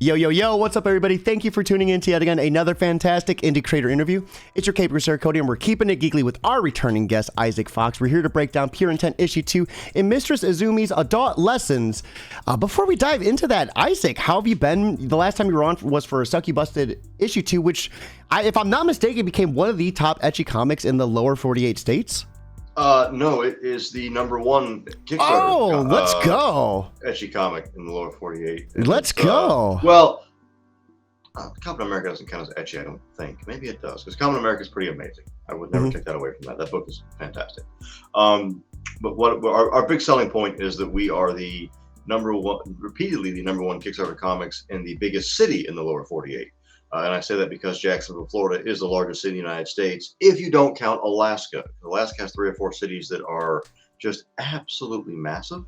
Yo, yo, yo, what's up, everybody? Thank you for tuning in to yet again another fantastic indie creator interview. It's your Caper Sir Cody, and we're keeping it geekly with our returning guest, Isaac Fox. We're here to break down Pure Intent Issue 2 in Mistress Izumi's Adult Lessons. Before we dive into that, Isaac, how have you been? The last time you were on was for Sucky Busted Issue 2, which, if I'm not mistaken, became one of the top ecchi comics in the lower 48 states. No, it is the #1 Kickstarter. Oh, let's go. Ecchi comic in the lower 48. Let's go. Well, Captain America doesn't count as ecchi, I don't think. Maybe it does, because Captain America is pretty amazing. I would never take that away from that. That book is fantastic. But what our big selling point is that we are the repeatedly the #1 Kickstarter comics in the biggest city in the lower 48. And I say that because Jacksonville, Florida is the largest city in the United States, if you don't count Alaska. Alaska has 3 or 4 cities that are just absolutely massive,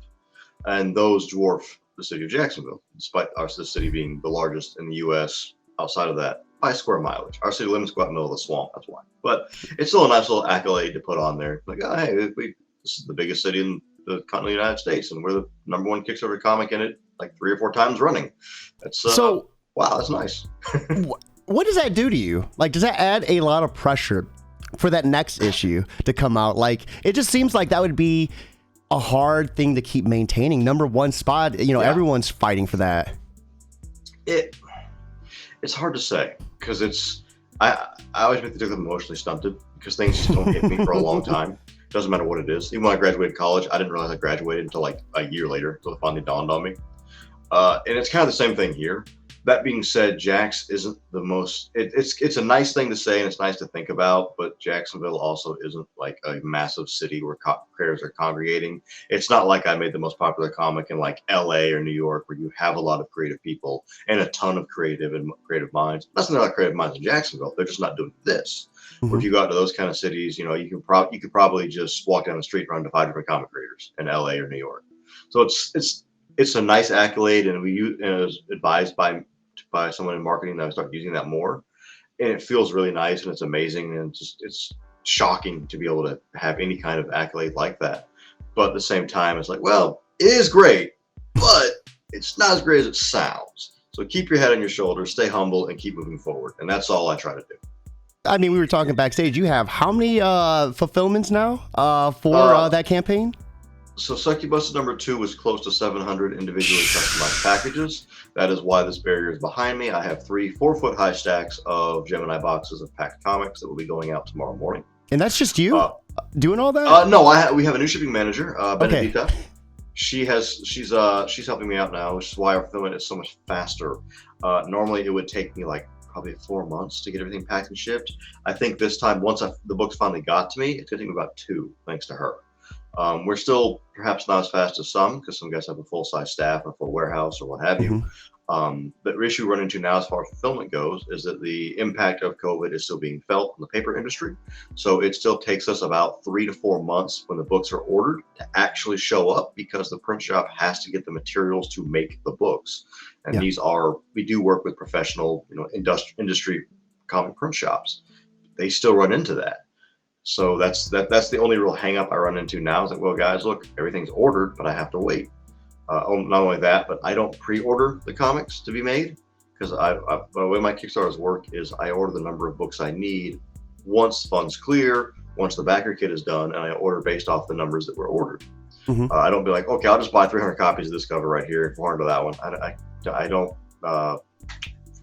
and those dwarf the city of Jacksonville, despite the city being the largest in the U.S. outside of that by square mileage. Our city limits go out in the middle of the swamp, that's why. But it's still a nice little accolade to put on there. Like, oh, hey, this is the biggest city in the continental United States, and we're the #1 Kickstarter comic in it like 3 or 4 times running. That's wow, that's nice. What does that do to you? Like, does that add a lot of pressure for that next issue to come out? Like, it just seems like that would be a hard thing to keep maintaining. #1 spot, everyone's fighting for that. It's hard to say, because I always make the joke that I'm emotionally stunted, because things just don't hit me for a long time. Doesn't matter what it is. Even when I graduated college, I didn't realize I graduated until like a year later, until it finally dawned on me. And it's kind of the same thing here. That being said, Jax isn't the most. It's a nice thing to say and it's nice to think about, but Jacksonville also isn't like a massive city where creators are congregating. It's not like I made the most popular comic in like LA or New York, where you have a lot of creative people and a ton of creative minds. That's not like creative minds in Jacksonville. They're just not doing this. Mm-hmm. Or if you go out to those kind of cities, you could probably just walk down the street and run to 5 different comic creators in LA or New York. So it's a nice accolade, and it was advised by someone in marketing that I start using that more, and it feels really nice and it's amazing, and it's shocking to be able to have any kind of accolade like that. But at the same time, it's like, well, it is great, but it's not as great as it sounds. So keep your head on your shoulders, stay humble, and keep moving forward. And that's all I try to do. I mean, we were talking backstage. You have how many fulfillments now for that campaign? So Sucky Busted #2 was close to 700 individually customized packages. That is why this barrier is behind me. I have 3 4-foot high stacks of Gemini boxes of packed comics that will be going out tomorrow morning. And that's just you doing all that? No, we have a new shipping manager, Benedita. Okay. She's helping me out now, which is why our fulfillment is so much faster. Normally it would take me like probably 4 months to get everything packed and shipped. I think this time, once the books finally got to me, it's gonna take me about 2, thanks to her. We're still perhaps not as fast as some, because some guys have a full-size staff or full warehouse or what have you. Mm-hmm. The issue we run into now as far as fulfillment goes is that the impact of COVID is still being felt in the paper industry. So it still takes us about 3 to 4 months when the books are ordered to actually show up, because the print shop has to get the materials to make the books. And we do work with professional, industry comic print shops. They still run into that. So that's the only real hang up I run into now, is like, well, guys, look, everything's ordered, but I have to wait. Not only that, but I don't pre-order the comics to be made, because the way my Kickstarters work is I order the number of books I need once funds clear, once the backer kit is done, and I order based off the numbers that were ordered. Mm-hmm. I don't be like, okay, I'll just buy 300 copies of this cover right here, 400 of that one. I don't, for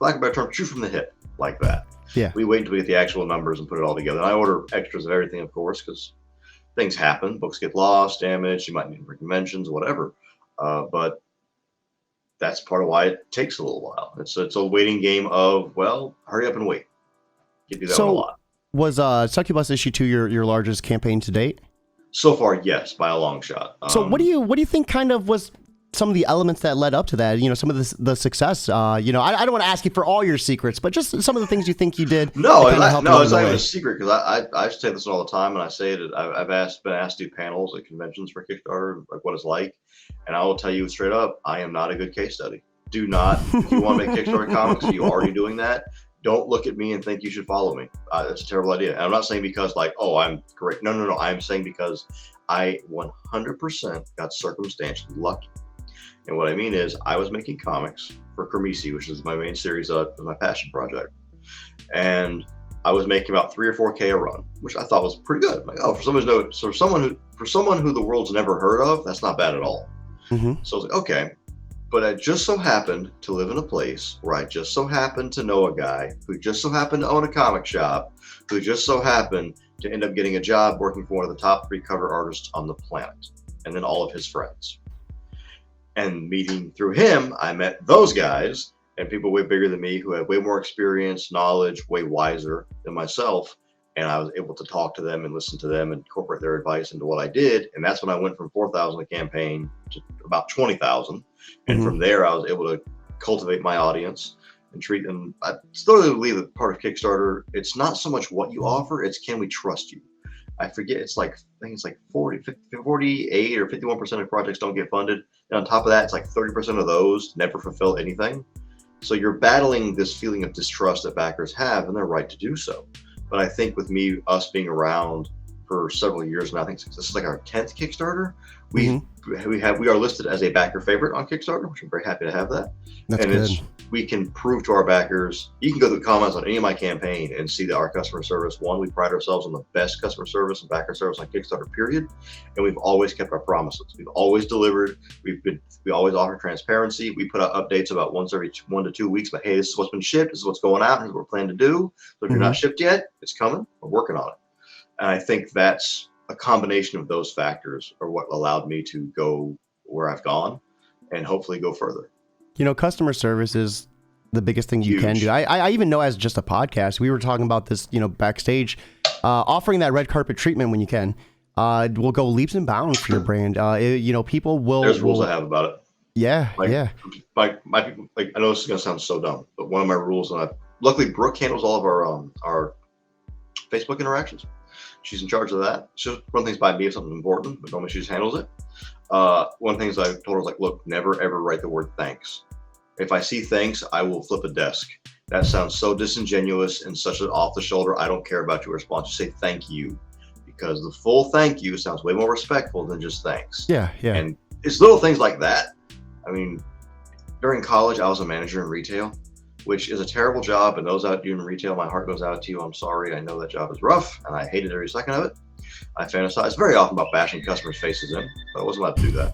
lack of a better term, shoot from the hip like that. Yeah. We wait until we get the actual numbers and put it all together. And I order extras of everything, of course, because things happen. Books get lost, damaged. You might need conventions, whatever. But that's part of why it takes a little while. It's a waiting game of, well, hurry up and wait. You do that one a lot. Was Succubus issue 2 your largest campaign to date? So far, yes, by a long shot. So what do you think kind of was some of the elements that led up to that, some of the success, I don't want to ask you for all your secrets, but just some of the things you think you did. No, it's not even a secret, because I say this all the time, and I say it. I've been asked to do panels at conventions for Kickstarter, like what it's like, and I will tell you straight up, I am not a good case study. Do not, if you want to make Kickstarter comics, you're already doing that. Don't look at me and think you should follow me. That's a terrible idea. And I'm not saying because I'm correct. No. I'm saying because I 100% got circumstantially lucky. And what I mean is, I was making comics for Kermesi, which is my main series of my passion project, and I was making about 3 or 4K a run, which I thought was pretty good. Like, oh, for someone who the world's never heard of, that's not bad at all. Mm-hmm. So I was like, okay. But I just so happened to live in a place where I just so happened to know a guy who just so happened to own a comic shop, who just so happened to end up getting a job working for one of the top 3 cover artists on the planet, and then all of his friends. And meeting through him, I met those guys and people way bigger than me who had way more experience, knowledge, way wiser than myself. And I was able to talk to them and listen to them and incorporate their advice into what I did. And that's when I went from 4,000 a campaign to about 20,000. And from there, I was able to cultivate my audience and treat them. I still believe that part of Kickstarter, it's not so much what you offer, it's can we trust you? I forget, I think it's like 48 or 51% of projects don't get funded. And on top of that, it's like 30% of those never fulfill anything. So you're battling this feeling of distrust that backers have, and they're right to do so. But I think with us being around for several years now, I think this is like our 10th Kickstarter. We are listed as a backer favorite on Kickstarter, which I'm very happy to have that. That's good. We can prove to our backers. You can go through the comments on any of my campaign and see that our customer service. One, we pride ourselves on the best customer service and backer service on Kickstarter, period. And we've always kept our promises. We've always delivered. We always offer transparency. We put out updates about once every 1 to 2 weeks. But hey, this is what's been shipped. This is what's going out. Here's what we're planning to do. So if you're not shipped yet, it's coming. We're working on it. And I think that's a combination of those factors are what allowed me to go where I've gone and hopefully go further. You know, customer service is the biggest thing you can do. I even know as just a podcast, we were talking about this, backstage, offering that red carpet treatment when you can, will go leaps and bounds for your brand. People will. There's rules I have about it. Yeah. My people, I know this is going to sound so dumb, but one of my rules, and luckily Brooke handles all of our Facebook interactions. She's in charge of that. She'll run things by me if something's important, but normally she just handles it. One of the things I told her is look, never ever write the word thanks. If I see thanks, I will flip a desk. That sounds so disingenuous and such an off the shoulder. I don't care about your response. Just say thank you, because the full thank you sounds way more respectful than just thanks. Yeah. And it's little things like that. I mean, during college, I was a manager in retail, which is a terrible job. And those out doing retail, my heart goes out to you. I'm sorry. I know that job is rough, and I hated every second of it. I fantasize very often about bashing customers' faces in, but I wasn't allowed to do that.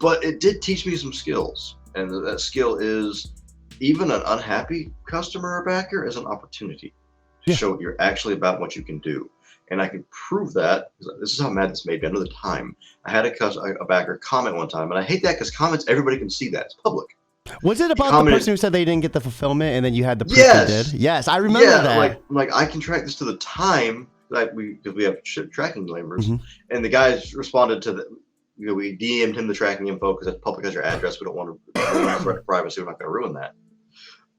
But it did teach me some skills. And that skill is even an unhappy customer or backer is an opportunity to show what you're actually about, what you can do. And I can prove that. This is how mad this made me. I know the time. I had a backer comment one time, and I hate that because comments, everybody can see that. It's public. Was it about the person who said they didn't get the fulfillment and then you had the proof they did? Yes, I remember that. Like I can track this to the time that because we have tracking labels, and the guys responded to we DM'd him the tracking info because it's public as your address. We don't want to threat to privacy. We're not going to ruin that.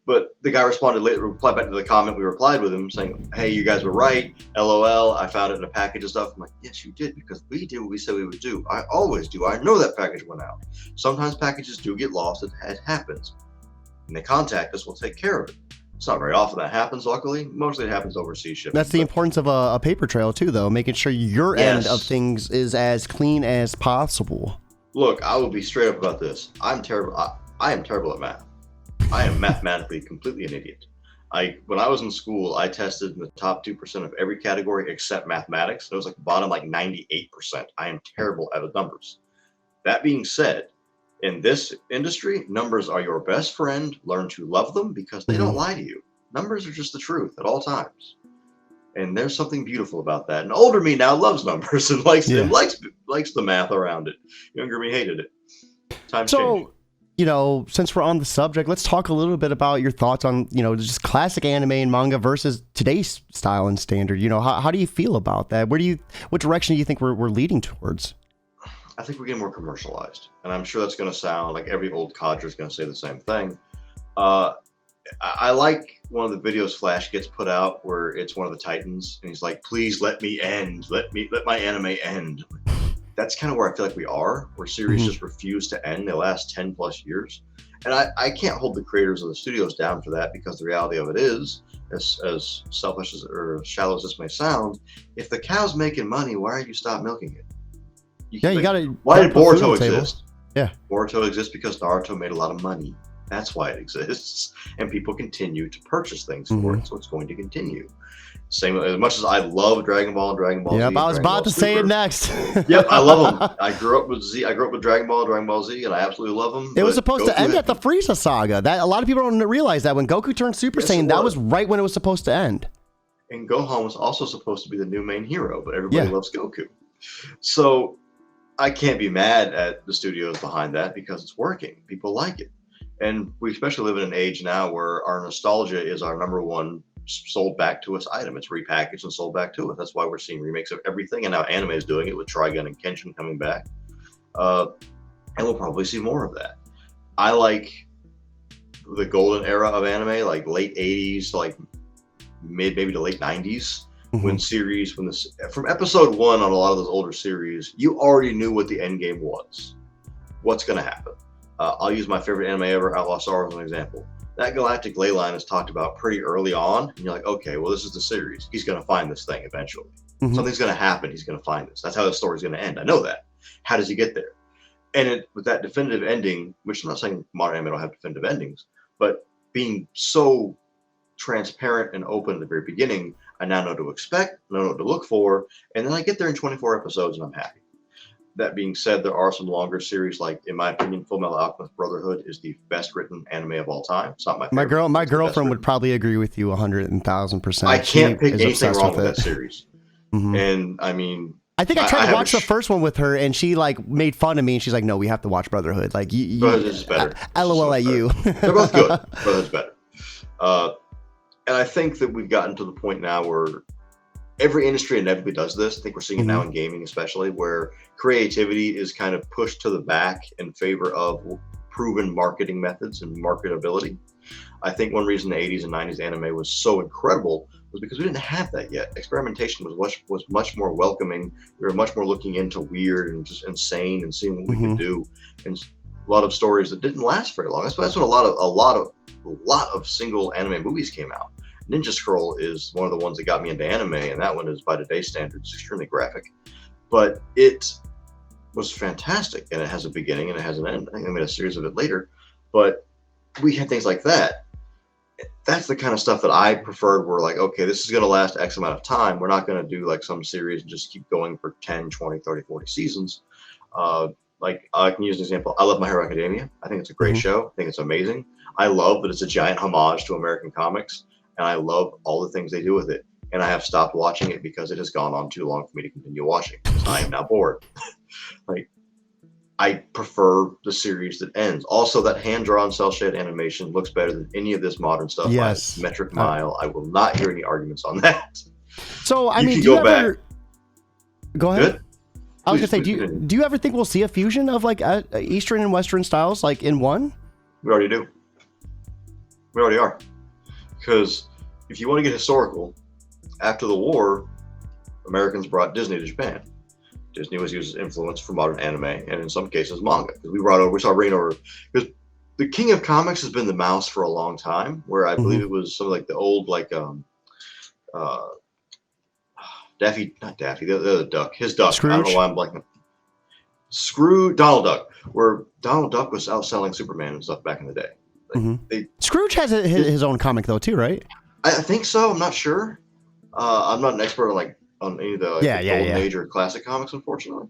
But the guy replied back to the comment. We replied with him saying, hey, you guys were right. LOL. I found it in a package of stuff. I'm like, yes, you did, because we did what we said we would do. I always do. I know that package went out. Sometimes packages do get lost. It happens. And they contact us. We'll take care of it. It's not very often that happens, luckily. Mostly it happens overseas shipping. That's the importance of a paper trail, too, though. Making sure your end of things is as clean as possible. Look, I will be straight up about this. I'm terrible. I am terrible at math. I am mathematically completely an idiot. When I was in school, I tested in the top 2% of every category except mathematics. It was like bottom 98%. I am terrible at numbers. That being said, in this industry, numbers are your best friend. Learn to love them because they don't lie to you. Numbers are just the truth at all times. And there's something beautiful about that. And older me now loves numbers and likes the math around it. Younger me hated it. Times change. Since we're on the subject, let's talk a little bit about your thoughts on, just classic anime and manga versus today's style and standard. How do you feel about that? What direction do you think we're leading towards? I think we're getting more commercialized, and I'm sure that's going to sound like every old codger is going to say the same thing. I like one of the videos Flash gets put out where it's one of the Titans, and he's like, "Please let me end. Let my anime end." That's kind of where I feel like we are, where series just refuse to end. They last 10 plus years. And I can't hold the creators of the studios down for that, because the reality of it is, as selfish or shallow as this may sound, if the cow's making money, why are you stop milking it? You got to. Why did Boruto exist? Yeah. Boruto exists because Naruto made a lot of money. That's why it exists, and people continue to purchase things for it, so it's going to continue. Same as much as I love Dragon Ball and Dragon Ball Z. Yep, I was about to say it next. Yep, I love them. I grew up with Z. I grew up with Dragon Ball, Dragon Ball Z, and I absolutely love them. It was supposed to end at the Frieza saga. That a lot of people don't realize that when Goku turned Super Saiyan, that was right when it was supposed to end. And Gohan was also supposed to be the new main hero, but everybody loves Goku. So I can't be mad at the studios behind that because it's working. People like it. And we especially live in an age now where our nostalgia is our number one sold back to us item. It's repackaged and sold back to us. That's why we're seeing remakes of everything. And now anime is doing it with Trigun and Kenshin coming back. And we'll probably see more of that. I like the golden era of anime, like late 80s to like maybe to late 90s. From episode 1 on a lot of those older series, you already knew what the end game was. What's going to happen? I'll use my favorite anime ever, Outlaw Star, as an example. That galactic ley line is talked about pretty early on, and you're like, okay, well, this is the series. He's going to find this thing eventually. Something's going to happen. He's going to find this. That's how the story's going to end. I know that. How does he get there? And with that definitive ending, which I'm not saying modern anime don't have definitive endings, but being so transparent and open at the very beginning, I now know what to expect, I know what to look for, and then I get there in 24 episodes and I'm happy. That being said, there are some longer series, like, in my opinion, Fullmetal Alchemist Brotherhood is the best written anime of all time. It's not my favorite. My girlfriend would probably agree with you 100,000%. I can't pick anything wrong with that series. And I mean, I think I tried to watch the first one with her, and she like made fun of me, and she's like, "No, we have to watch Brotherhood." Like, Brotherhood is better. LOL at you. They're both good. Brotherhood's better. And I think that we've gotten to the point now where every industry inevitably does this. I think we're seeing it now in gaming, especially, where creativity is kind of pushed to the back in favor of proven marketing methods and marketability. I think one reason the 80s and 90s anime was so incredible was because we didn't have that yet. Experimentation was much more welcoming. We were much more looking into weird and just insane and seeing what we could do. And a lot of stories that didn't last very long. That's when a lot of single anime movies came out. Ninja Scroll is one of the ones that got me into anime, and that one is, by today's standards, extremely graphic. But it was fantastic, and it has a beginning and it has an end. I think they made a series of it later. But we had things like that. That's the kind of stuff that I preferred. We're like, okay, this is going to last X amount of time. We're not going to do like some series and just keep going for 10, 20, 30, 40 seasons. Like, I can use an example. I love My Hero Academia. I think it's a great show. I think it's amazing. I love that it's a giant homage to American comics, and I love all the things they do with it. And I have stopped watching it because it has gone on too long for me to continue watching. I am now bored. Like, I prefer the series that ends. Also, that hand-drawn cel-shaded animation looks better than any of this modern stuff. Yes. Metric Mile. I will not hear any arguments on that. So, I mean, do you ever... Go ahead. Good? I was going to say, do you ever think we'll see a fusion of like Eastern and Western styles like in one? We already do. We already are. Because if you want to get historical, after the war, Americans brought Disney to Japan. Disney was used as influence for modern anime, and in some cases manga. We saw reign over, because the king of comics has been the mouse for a long time, where I believe it was something like the old, like, not Daffy, the other duck, his duck. Scrooge? I don't know why I'm blanking. Donald Duck, where Donald Duck was outselling Superman and stuff back in the day. Scrooge has his own comic though too, right? I think so. I'm not sure. I'm not an expert on any of the golden age or classic comics, unfortunately.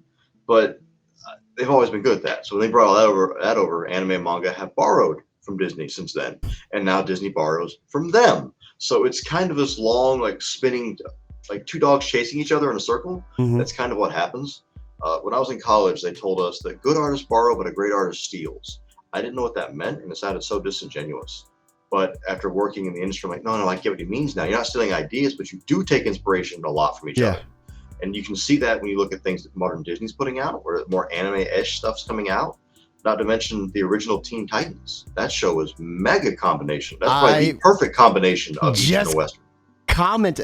But they've always been good at that. So when they brought all that over, anime and manga have borrowed from Disney since then, and now Disney borrows from them. So it's kind of this long, like, spinning, like two dogs chasing each other in a circle. That's kind of what happens. When I was in college, they told us that good artists borrow, but a great artist steals. I didn't know what that meant, and it sounded so disingenuous. But after working in the industry, I'm like, no, I get what he means now. You're not stealing ideas, but you do take inspiration a lot from each other. And you can see that when you look at things that modern Disney's putting out, where more anime-ish stuff's coming out. Not to mention the original Teen Titans. That show was mega combination. That's probably the perfect combination of Eastern and Western.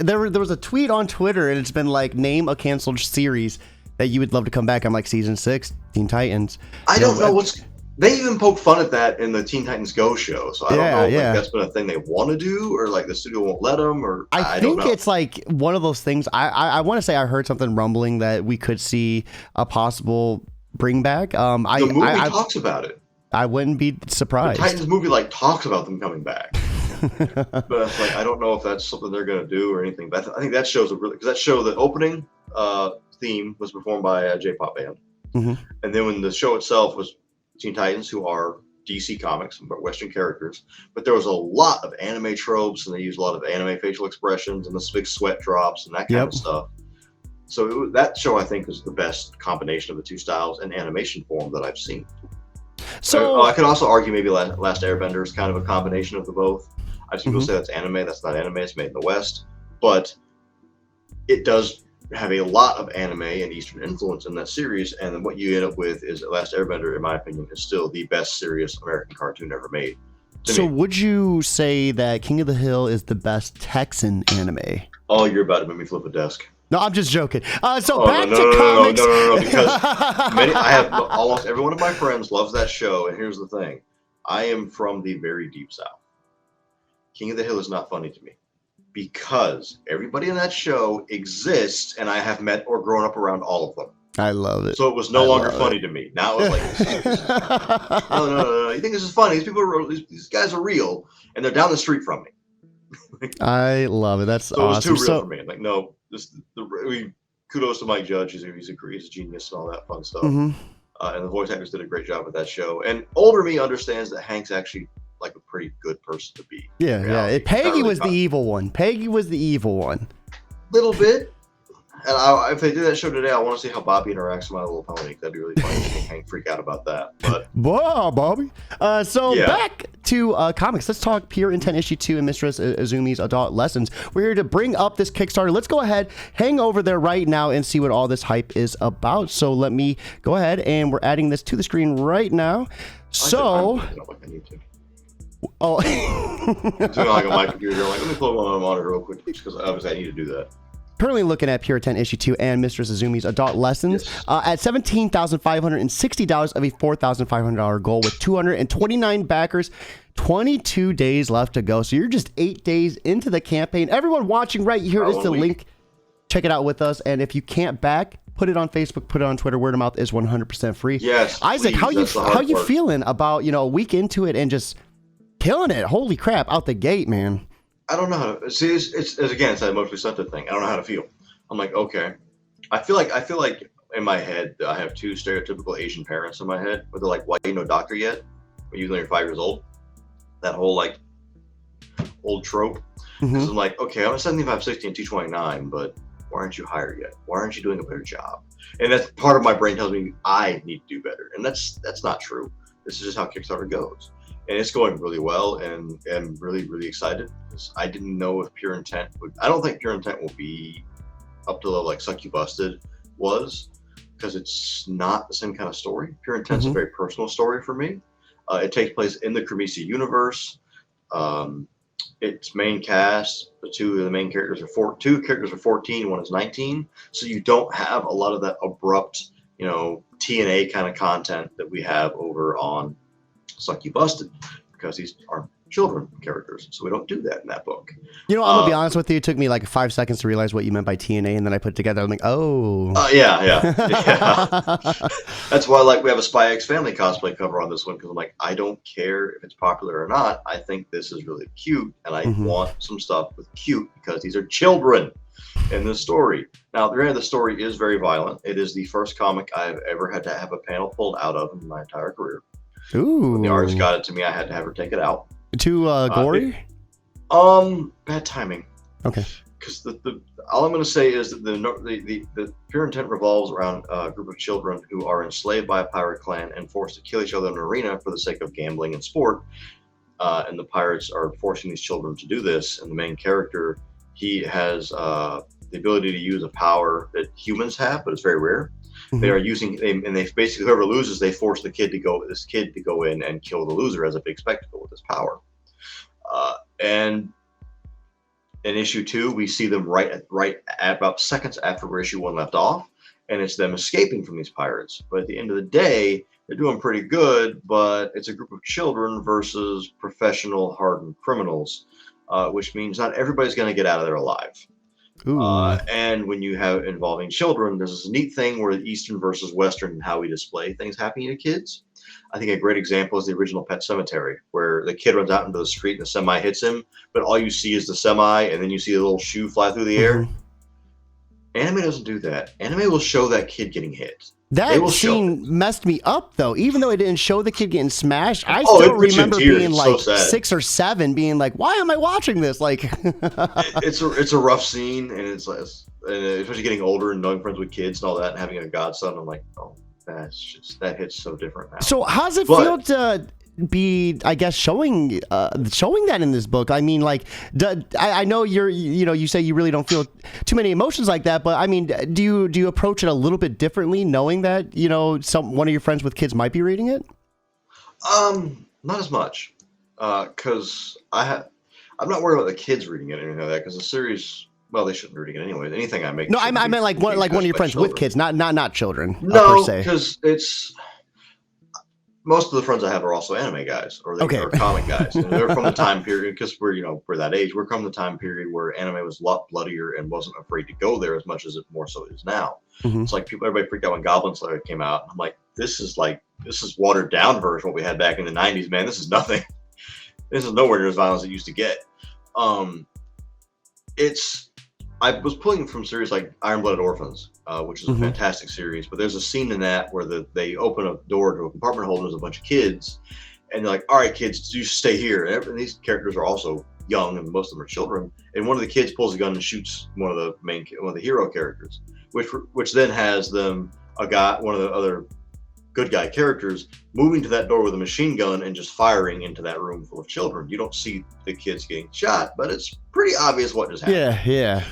There was a tweet on Twitter, and it's been like, name a canceled series that you would love to come back. I'm like, season 6, Teen Titans. I don't know what's... They even poke fun at that in the Teen Titans Go show, so I don't know if that's been a thing they want to do, or like the studio won't let them, or I don't know. I think it's like one of those things. I want to say I heard something rumbling that we could see a possible bring back. The movie talks about it. I wouldn't be surprised. The Titans movie like talks about them coming back. But it's like I don't know if that's something they're gonna do or anything. But I think that show's a really because that show the opening theme was performed by a J-pop band, and then when the show itself was Teen Titans, who are DC Comics but Western characters, but there was a lot of anime tropes and they used a lot of anime facial expressions and the big sweat drops and that kind of stuff. So that show I think is the best combination of the two styles in animation form that I've seen. So I could also argue maybe Last Airbender is kind of a combination of the both. I've seen people say that's anime. That's not anime. It's made in the West, but it does have a lot of anime and Eastern influence in that series. And then what you end up with is Last Airbender, in my opinion, is still the best serious American cartoon ever made. So would you say that King of the Hill is the best Texan anime? Oh, you're about to make me flip a desk. No, I'm just joking. Back to comics. No, because I have almost every one of my friends loves that show. And here's the thing. I am from the very deep South. King of the Hill is not funny to me because everybody in that show exists and I have met or grown up around all of them. I love it. So it was no longer funny to me. Now it's like, no. You think this is funny? These guys are real and they're down the street from me. I love it. That's awesome. It was too real for me. Like, no, kudos to Mike Judge. He's a genius and all that fun stuff. And the voice actors did a great job with that show. And older me understands that Hank's actually like a pretty good person to be. Yeah. Peggy was the evil one. Little bit. And if they do that show today, I want to see how Bobby interacts with My Little Pony. That'd be really funny to see Hank freak out about that. But wow, Bobby. Back to comics. Let's talk Pure Intent issue 2 and Mistress Izumi's Adult Lessons. We're here to bring up this Kickstarter. Let's go ahead, hang over there right now and see what all this hype is about. So let me go ahead and we're adding this to the screen right now. Oh, doing like on my computer. Like, let me pull up my monitor real quick because obviously I need to do that. Currently looking at Pure Intent issue 2 and Mistress Izumi's Adult Lessons at $17,560 of a $4,500 goal with 229 backers. 22 days left to go. So you're just 8 days into the campaign. Everyone watching right here is the link. Check it out with us. And if you can't back, put it on Facebook, put it on Twitter. Word of mouth is 100% free. Yes, Isaac, please, how you feeling about, a week into it and just killing it? Holy crap, out the gate, man. I don't know how to see. It's again, it's that emotionally sensitive thing. I don't know how to feel. I'm like, okay. I feel like in my head, I have two stereotypical Asian parents in my head. Where they're like, "Why are you no doctor yet? When you're 5 years old." That whole like old trope. Because I'm like, okay, I'm 75, 60, and 229, but why aren't you hired yet? Why aren't you doing a better job? And that's part of my brain tells me I need to do better, and that's not true. This is just how Kickstarter goes. And it's going really well, and I'm really, really excited because I didn't know if Pure Intent would. I don't think Pure Intent will be up to the level like Suck You Busted was, because it's not the same kind of story. Pure Intent's a very personal story for me. It takes place in the Kremisi universe. Its main cast, two characters are 14, one is 19. So you don't have a lot of that abrupt, TNA kind of content that we have over on Suck You Busted, because these are children characters, so we don't do that in that book. I'm gonna be honest with you, it took me like 5 seconds to realize what you meant by TNA, and then I put it together. I'm like, oh yeah. That's why we have a Spy X Family cosplay cover on this one, because I'm like, I don't care if it's popular or not. I think this is really cute, and I want some stuff with cute, because these are children in this story. Now, the story is very violent. It is the first comic I've ever had to have a panel pulled out of in my entire career. Ooh. When the artist got it to me, I had to have her take it out. Too gory? Bad timing. Okay. Because all I'm going to say is that the Pure Intent revolves around a group of children who are enslaved by a pirate clan and forced to kill each other in an arena for the sake of gambling and sport. And the pirates are forcing these children to do this. And the main character, he has the ability to use a power that humans have, but it's very rare. They are and they basically, whoever loses, they force this kid to go in and kill the loser as a big spectacle with his power. And in issue 2, we see them right at about seconds after where issue 1 left off, and it's them escaping from these pirates. But at the end of the day, they're doing pretty good, but it's a group of children versus professional hardened criminals, which means not everybody's going to get out of there alive. Ooh. And when you have involving children, there's this neat thing where Eastern versus Western and how we display things happening to kids. I think a great example is the original Pet Cemetery, where the kid runs out into the street and the semi hits him, but all you see is the semi, and then you see a little shoe fly through the air. Anime doesn't do that. Anime will show that kid getting hit. That scene messed me up, though. Even though it didn't show the kid getting smashed, I still remember being like 6 or 7, being like, "Why am I watching this?" Like, it's a rough scene, and it's like, especially getting older and knowing friends with kids and all that, and having a godson. I'm like, oh, that hits so different now. So how does it feel to be, I guess, showing that in this book? I mean, like, I know you say you really don't feel too many emotions like that, but I mean, do you approach it a little bit differently, knowing that one of your friends with kids might be reading it? Not as much, because I'm not worried about the kids reading it or anything like that, because the series. Well, they shouldn't be reading it anyway. Anything I make. No, I meant like one of your friends with kids, not children. No, because it's. Most of the friends I have are also anime guys, or are comic guys. And they're from the time period, because we're that age. We're from the time period where anime was a lot bloodier and wasn't afraid to go there as much as it more so is now. It's like everybody freaked out when Goblin Slayer came out. I'm like, this is watered down version of what we had back in the 90s, man. This is nothing. This is nowhere near as violent as it used to get. I was pulling from series like Iron Blooded Orphans, which is a fantastic series, but there's a scene in that where they open a door to a compartment hole and there's a bunch of kids, and they're like, all right, kids, you stay here. And these characters are also young, and most of them are children, and one of the kids pulls a gun and shoots one of the hero characters, which then has one of the other good guy characters moving to that door with a machine gun and just firing into that room full of children. You don't see the kids getting shot, but it's pretty obvious what just happened. Yeah.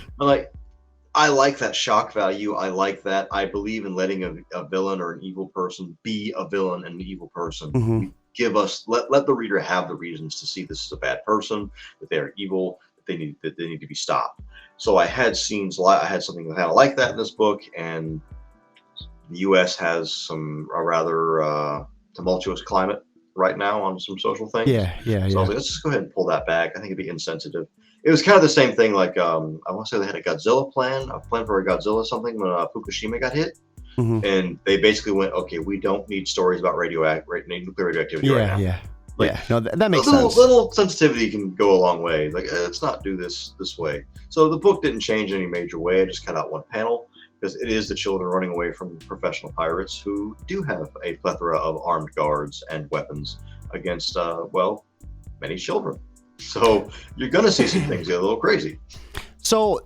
I like that shock value. I like that. I believe in letting a villain or an evil person be a villain and an evil person. Let the reader have the reasons to see this is a bad person, that they are evil, that they need to be stopped. So I had something kind of like that in this book, and the U.S. has a rather tumultuous climate right now on some social things. Yeah. So I was like, let's just go ahead and pull that back. I think it'd be insensitive. It was kind of the same thing. Like I want to say they had a plan for a Godzilla something when Fukushima got hit, and they basically went, okay, we don't need stories about nuclear radioactivity right now. No, that makes sense. Little sensitivity can go a long way. Like, let's not do this way. So the book didn't change in any major way. I just cut out one panel, because it is the children running away from professional pirates who do have a plethora of armed guards and weapons against, many children. So you're going to see some things get a little crazy. So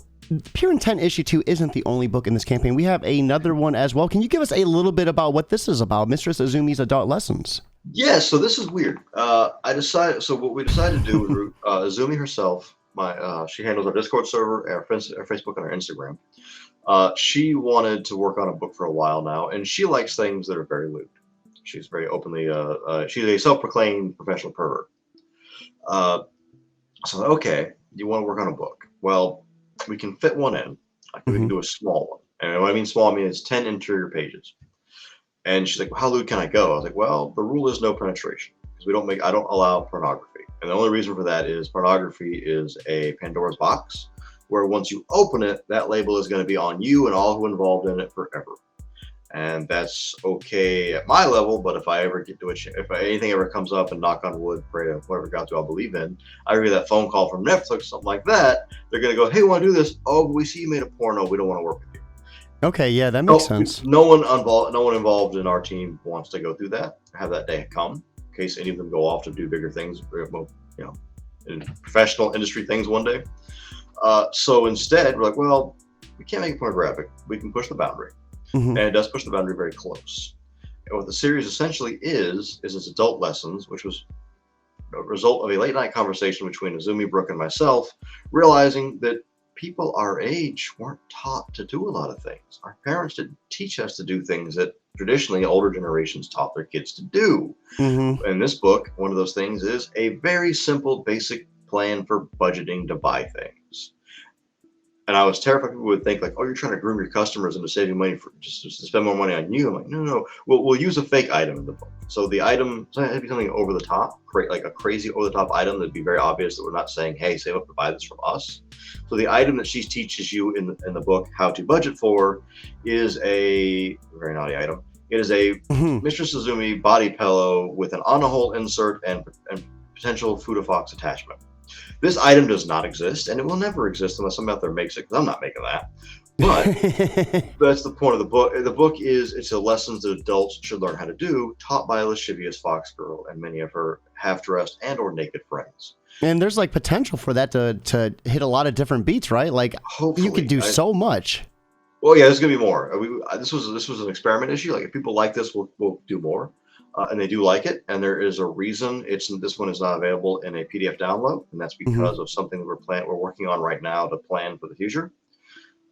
Pure Intent issue 2 isn't the only book in this campaign. We have another one as well. Can you give us a little bit about what this is about, Mistress Izumi's Adult Lessons? Yeah, so this is weird. What we decided to do was Izumi herself, she handles our Discord server, our Facebook, and our Instagram. She wanted to work on a book for a while now, and she likes things that are very lewd. She's very openly, she's a self-proclaimed professional pervert. So, okay, you want to work on a book? Well, we can fit one in. We can do a small one. And when I mean small, I mean it's 10 interior pages. And she's like, well, how lewd can I go? I was like, well, the rule is no penetration, because I don't allow pornography. And the only reason for that is pornography is a Pandora's box, where once you open it, that label is going to be on you and all who are involved in it forever. And that's okay at my level, but if I ever get to if anything ever comes up, and knock on wood, pray to whatever God I'll believe in, I get that phone call from Netflix, something like that, they're going to go, hey, we want to do this. Oh, but we see you made a porno. We don't want to work with you. Okay, yeah, that makes sense. No one involved in our team wants to go through that, have that day come, in case any of them go off to do bigger things, in professional industry things one day. So instead, we're like, well, we can't make it pornographic. We can push the boundary. And it does push the boundary very close. And what the series essentially is its adult lessons, which was a result of a late night conversation between Izumi, Brooke, and myself, realizing that people our age weren't taught to do a lot of things. Our parents didn't teach us to do things that traditionally older generations taught their kids to do. In this book, one of those things is a very simple, basic plan for budgeting to buy things. And I was terrified people would think like, oh, you're trying to groom your customers into saving money for just to spend more money on you. I'm like, no. We'll use a fake item in the book. So the item, so it'd be something over the top, like a crazy over the top item that'd be very obvious that we're not saying, hey, save up to buy this from us. So the item that she teaches you in the book how to budget for is a very naughty item. It is a Mistress Izumi body pillow with an on-a-hole insert and potential Food-a-Fox attachment. This item does not exist, and it will never exist unless somebody out there makes it, because I'm not making that. But that's the point of the book. The book is, it's a lessons that adults should learn how to do, taught by a lascivious fox girl and many of her half-dressed and or naked friends. And there's like potential for that to hit a lot of different beats, right? Like hopefully, you could do so much. Well, yeah, there's gonna be more. This was an experiment issue. Like if people like this, we'll do more. And they do like it, and there is a reason this one is not available in a PDF download, and that's because of something that we're working on right now to plan for the future.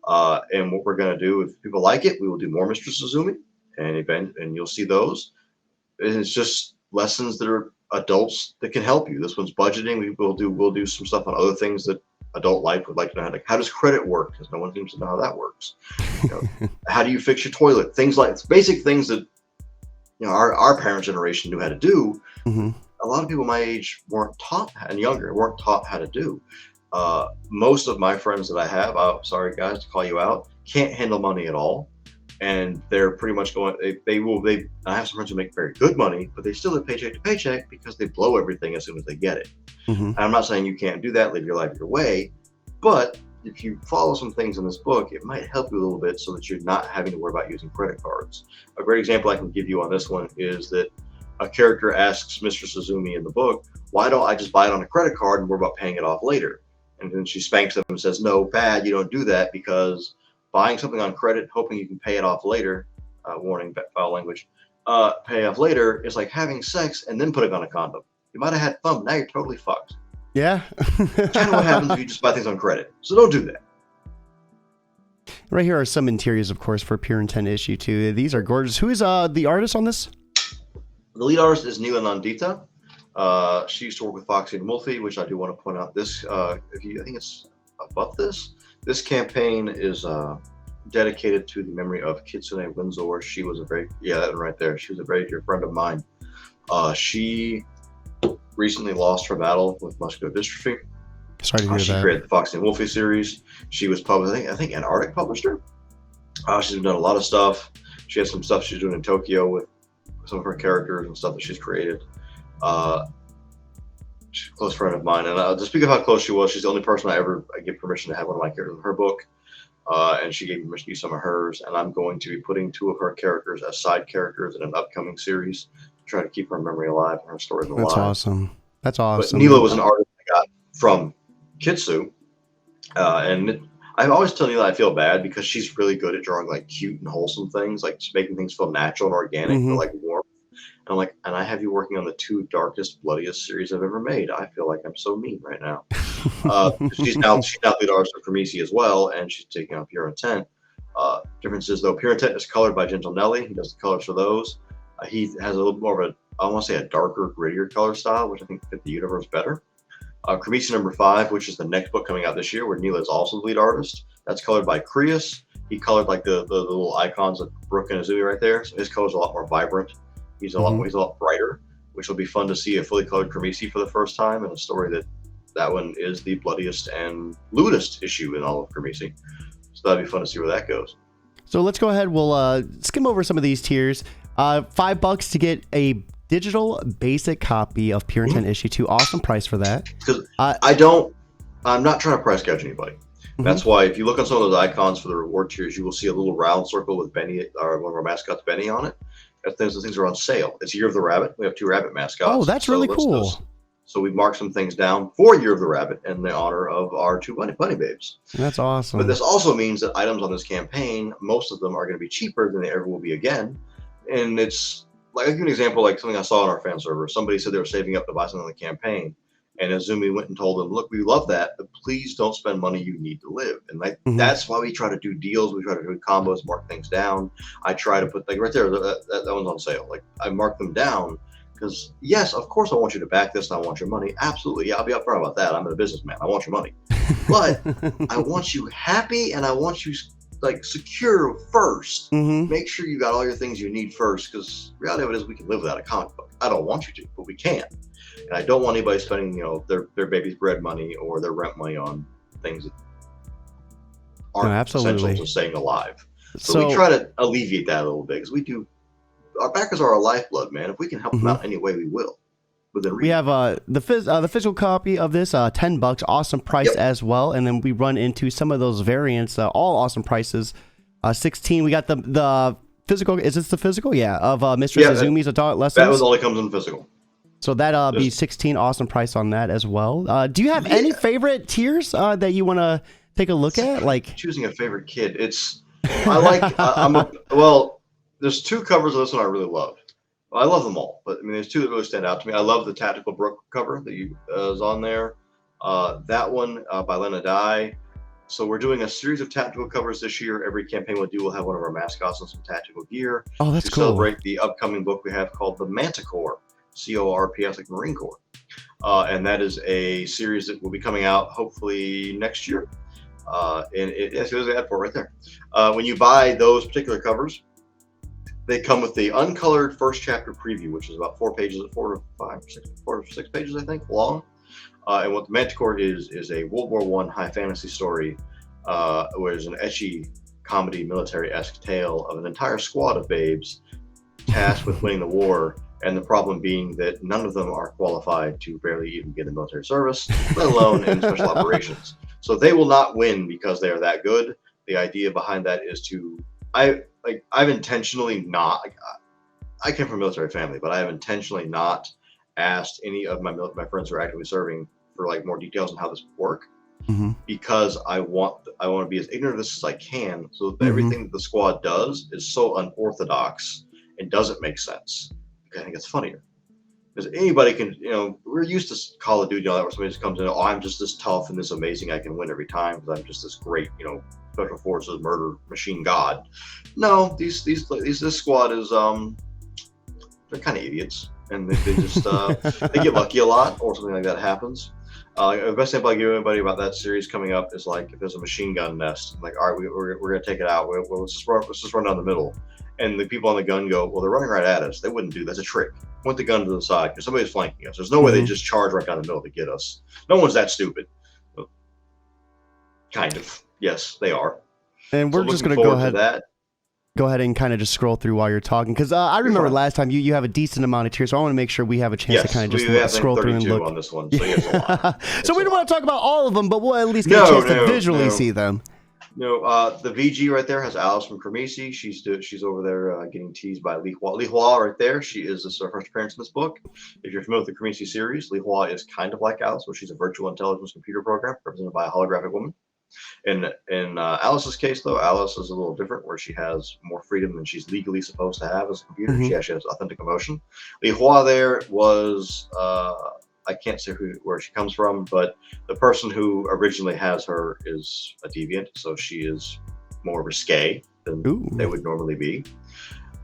And what we're going to do, if people like it, we will do more Mistress Izumi and you'll see those. And it's just lessons that are adults that can help you. This one's budgeting. We'll do some stuff on other things that adult life would like to know. Like how does credit work? Because no one seems to know how that works. How do you fix your toilet? Things like basic things that our parent generation knew how to do. A lot of people my age weren't taught, and younger weren't taught how to do. Most of my friends that I have, sorry guys to call you out, can't handle money at all, and they're pretty much going. I have some friends who make very good money, but they still live paycheck to paycheck because they blow everything as soon as they get it. And I'm not saying you can't do that, live your life your way, but if you follow some things in this book, it might help you a little bit so that you're not having to worry about using credit cards. A great example I can give you on this one is that a character asks Mistress Izumi in the book, why don't I just buy it on a credit card and worry about paying it off later? And then she spanks them and says, no, bad, you don't do that, because buying something on credit, hoping you can pay it off later, warning, foul language, pay off later is like having sex and then putting on a condom. You might have had fun, but now you're totally fucked. Yeah. Kind of what happens if you just buy things on credit. So don't do that. Right here are some interiors, of course, for Pure Intent issue 2. These are gorgeous. Who is the artist on this? The lead artist is Neela Nandita. She used to work with Foxy and Wolfie, which I do want to point out. This, I think it's above this. This campaign is dedicated to the memory of Kitsune Windsor. She was that one right there. She was a very dear friend of mine. She recently lost her battle with muscular dystrophy. Sorry to hear that. She created the Foxy and Wolfie series. She was published, I think Antarctic published her. She's done a lot of stuff. She has some stuff she's doing in Tokyo with some of her characters and stuff that she's created. She's a close friend of mine, and to speak of how close she was, she's the only person I give permission to have one of my characters in her book, and she gave me permission to use some of hers, and I'm going to be putting 2 of her characters as side characters in an upcoming series to try to keep her memory alive and her stories alive. That's awesome. That's awesome. But Neela was an artist I got from Kitsu, and I always tell Neela I feel bad because she's really good at drawing like cute and wholesome things, like just making things feel natural and organic, but like warm. And I'm like, and I have you working on the 2 darkest, bloodiest series I've ever made. I feel like I'm so mean right now. She's now lead artist for Misi as well, and she's taking on Pure Intent. Differences though, Pure Intent is colored by Gentle Nelly. He does the colors for those. He has a little more of I want to say a darker, grittier color style, which I think fit the universe better. Kremisi number 5, which is the next book coming out this year, where Neela is also the lead artist. That's colored by Krius. He colored like the little icons of Brooke and Izumi right there. So his colors are a lot more vibrant. He's a lot brighter, which will be fun to see a fully colored Kremisi for the first time in a story that one is the bloodiest and lewdest issue in all of Kremisi. So that'd be fun to see where that goes. So let's go ahead. We'll skim over some of these tiers. $5 to get a digital basic copy of Pure Intent issue 2. Awesome price for that. Because I'm not trying to price gouge anybody. That's why if you look on some of those icons for the reward tiers, you will see a little round circle with Benny, or one of our mascots, Benny, on it. Those things are on sale. It's Year of the Rabbit. We have 2 rabbit mascots. Oh, that's really cool. So we marked some things down for Year of the Rabbit in the honor of our 2 bunny babes. That's awesome. But this also means that items on this campaign, most of them are going to be cheaper than they ever will be again. And it's like, I'll give you an example, like something I saw on our fan server. Somebody said they were saving up to buy something on the campaign, and Izumi went and told them, look, we love that, but please don't spend money you need to live. And that's why we try to do deals. We try to do combos, mark things down. I try to put, like right there, that one's on sale. Like I mark them down Because yes, of course I want you to back this and I want your money. Absolutely. Yeah, I'll be upfront about that. I'm a businessman. I want your money. But I want you happy and I want you like secure first. Mm-hmm. Make sure you got all your things you need first, because reality of it is we can live without a comic book. I don't want you to, but we can. And I don't want anybody spending, their baby's bread money or their rent money on things that aren't essential to staying alive. So we try to alleviate that a little bit, because our backers are our lifeblood, man. If we can help them out any way, we will. We have the physical copy of this, $10, awesome price as well, and then we run into some of those variants, all awesome prices. 16. We got the physical. Is this the physical? Yeah, of Mistress Izumi's Adult Lessons. That was only comes in physical. So that be 16, awesome price on that as well. Do you have any favorite tiers that you want to take a look at? Like choosing a favorite kid, there's two covers of this one I really love. I love them all, but I mean, there's two that really stand out to me. I love the Tactical Brook cover that is on there. That one by Lena Dye. So we're doing a series of tactical covers this year. Every campaign we'll have one of our mascots and some tactical gear. Oh, that's to cool. Celebrate the upcoming book we have called the Manticore, CORPS, like Marine Corps. And that is a series that will be coming out hopefully next year. And there's the ad for it right there. When you buy those particular covers, they come with the uncolored first chapter preview, which is about 4 to 6 pages, I think, long. And what the Manticore is a World War I high fantasy story, where there's an ecchi comedy military-esque tale of an entire squad of babes tasked with winning the war, and the problem being that none of them are qualified to barely even get in military service, let alone in special operations. So they will not win because they are that good. The idea behind that is I've intentionally not. I came from a military family, but I have intentionally not asked any of my friends who are actively serving for like more details on how this would work, because I want to be as ignorant of this as I can, so that everything that the squad does is so unorthodox and doesn't make sense. I think it's funnier, because anybody can, we're used to Call of Duty, all that, where somebody just comes in, oh, I'm just this tough and this amazing, I can win every time because I'm just this great, special forces murder machine god. No, this squad is they're kind of idiots, and they just they get lucky a lot, or something like that happens. The best example I give anybody about that series coming up is like if there's a machine gun nest, I'm like, all right, we're gonna take it out. Let's just run down the middle, and the people on the gun go, well, they're running right at us. They wouldn't do that's a trick. Point the gun to the side because somebody's flanking us. There's no way they just charge right down the middle to get us. No one's that stupid. Kind of. Yes, they are. And we're just going to go ahead and kind of just scroll through while you're talking, because I remember last time you have a decent amount of tiers, so I want to make sure we have a chance to kind of just scroll through and look on this one. So, yes, a lot. So we don't want to talk about all of them, but we'll at least get a chance to visually see them. The VG right there has Alice from Cremisi. She's over there getting teased by Li Hua. Li Hua right there. She is her first appearance in this book. If you're familiar with the Cremisi series, Li Hua is kind of like Alice, where she's a virtual intelligence computer program represented by a holographic woman. In Alice's case, though, Alice is a little different, where she has more freedom than she's legally supposed to have as a computer. She actually has authentic emotion. Li Hua there was, I can't say where she comes from, but the person who originally has her is a deviant, so she is more risque than they would normally be.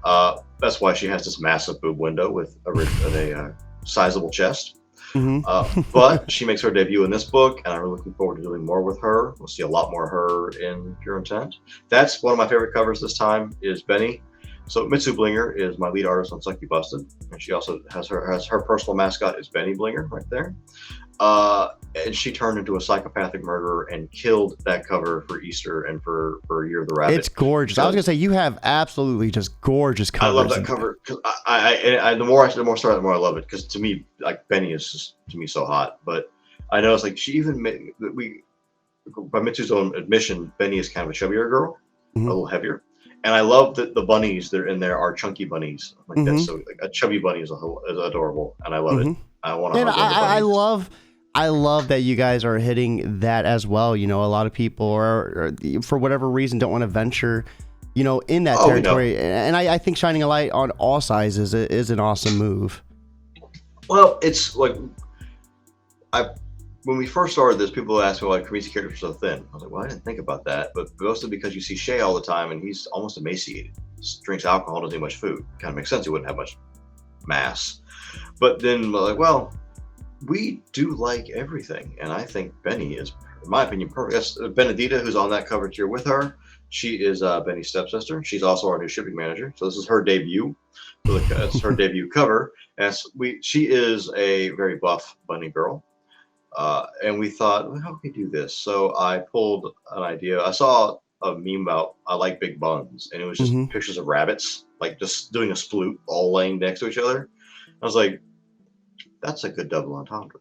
That's why she has this massive boob window with a sizable chest. But she makes her debut in this book, and I'm really looking forward to doing more with her. We'll see a lot more of her in Pure Intent. That's one of my favorite covers this time is Benny. So Mitsu Blinger is my lead artist on Sucky Busted, and she also has her personal mascot is Benny Blinger right there. And she turned into a psychopathic murderer and killed that cover for Easter and for Year of the Rabbit. It's gorgeous. I was gonna say you have absolutely just gorgeous covers. I love that cover because the more I start, the more I love it, because to me, like, Benny is just to me so hot. But I know it's like she even by Mitsu's own admission, Benny is kind of a chubbier girl, a little heavier. And I love that the bunnies that are in there are chunky bunnies. Like that's so like a chubby bunny is adorable, and I love it. I want to. I love that you guys are hitting that as well. A lot of people are for whatever reason don't want to venture, in that territory. And I think shining a light on all sizes is an awesome move. Well, it's like when we first started this, people asked me why Cremisi characters are so thin. I was like, well, I didn't think about that, but mostly because you see Shay all the time, and he's almost emaciated. Drinks alcohol, doesn't eat much food. Kind of makes sense. He wouldn't have much mass. But then we're like, well, we do like everything, and I think Benny is, in my opinion, perfect. That's Benedita, who's on that cover tier with her. She is Benny's stepsister. She's also our new shipping manager. So this is her debut. It's her debut cover. She is a very buff bunny girl. And we thought, well, how can we do this? So I pulled an idea. I saw a meme about I like big buns, and it was just pictures of rabbits, like just doing a sploot, all laying next to each other. I was like, that's a good double entendre.